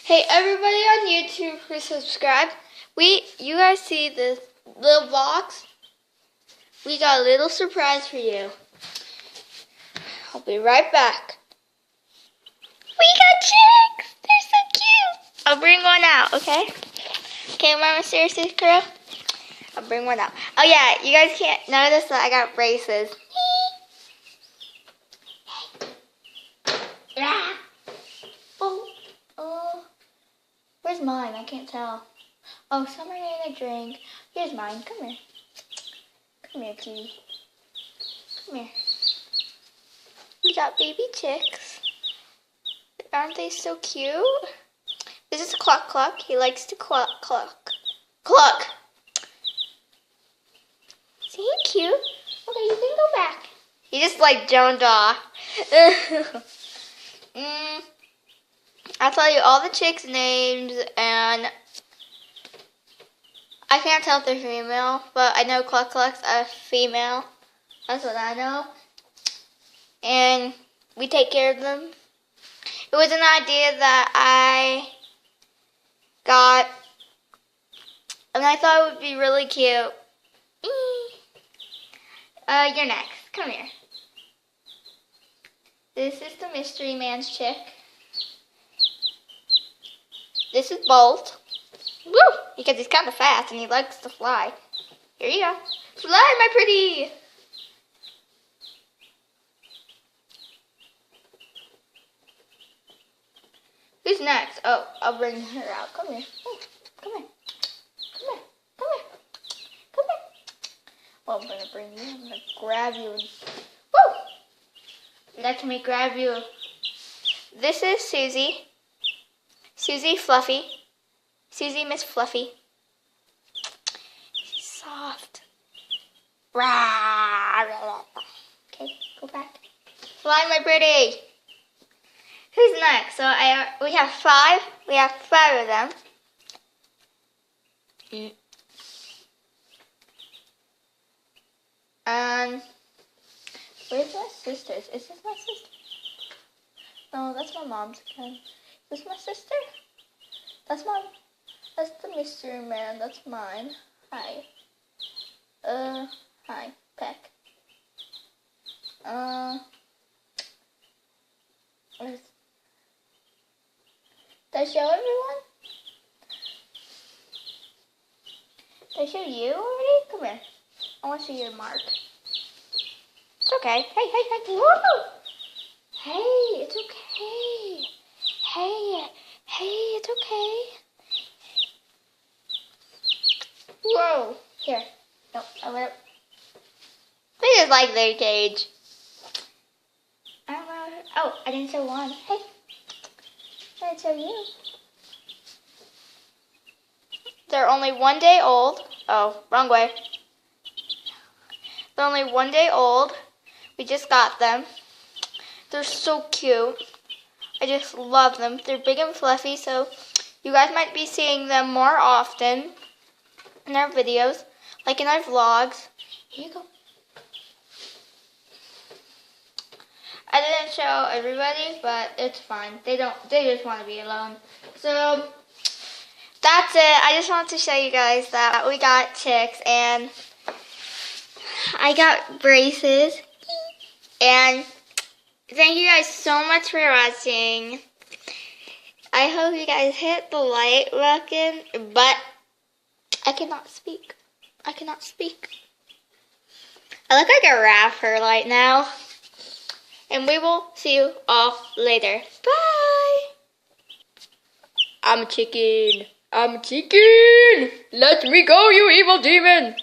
Hey everybody on YouTube who subscribe. You guys see this little box? We got a little surprise for you. I'll be right back. We got chicks! They're so cute! I'll bring one out, okay? Okay, Mama, seriously, girl? I'll bring one out. Oh yeah, you guys can't notice that I got braces. Yeah. Oh. Where's mine? I can't tell. Oh, Summer need a drink. Here's mine. Come here. Come here, kitty. Come here. We got baby chicks. Aren't they so cute? This is Cluck Cluck. He likes to cluck cluck. Cluck! Isn't he cute? Okay, you can go back. He just like zoned off. I'll tell you all the chicks' names, and I can't tell if they're female, but I know Cluck Cluck's a female. That's what I know. And we take care of them. It was an idea that I got, and I thought it would be really cute. You're next. Come here. This is the Mystery Man's chick. This is Bolt. Woo! Because he's kind of fast and he likes to fly. Here you go. Fly, my pretty! Who's next? Oh, I'll bring her out. Come here. Oh, come here. Come here. Come here. Come here. Well, I'm going to bring you. I'm going to grab you. And woo! Let me grab you. This is Susie. Susie Fluffy. Susie Miss Fluffy. She's soft. Okay, go back. Fly, my pretty. Who's next? So we have five. We have 5 of them. And where's my sisters? Is this my sister? No, that's my mom's again. Is this my sister? That's the Mystery Man. That's mine. Hi. Hi. Peck. Did I show everyone? Did I show you already? Come here. I want to see your mark. It's okay. Hey. Whoa! Hey, it's okay. Hey, it's okay. Whoa. Here. No, I went up. They just like their cage. I don't know. Oh, I didn't show one. Hey. I didn't show you. They're only 1 day old. Oh, wrong way. They're only 1 day old. We just got them. They're so cute. I just love them. They're big and fluffy, so you guys might be seeing them more often in our videos, like in our vlogs. Here you go. I didn't show everybody, but it's fine. They just want to be alone. So that's it. I just wanted to show you guys that we got chicks, and I got braces, and thank you guys so much for watching. I hope you guys hit the like button, but I cannot speak. I look like a rapper right now. And we will see you all later. Bye! I'm a chicken. Let me go, you evil demon!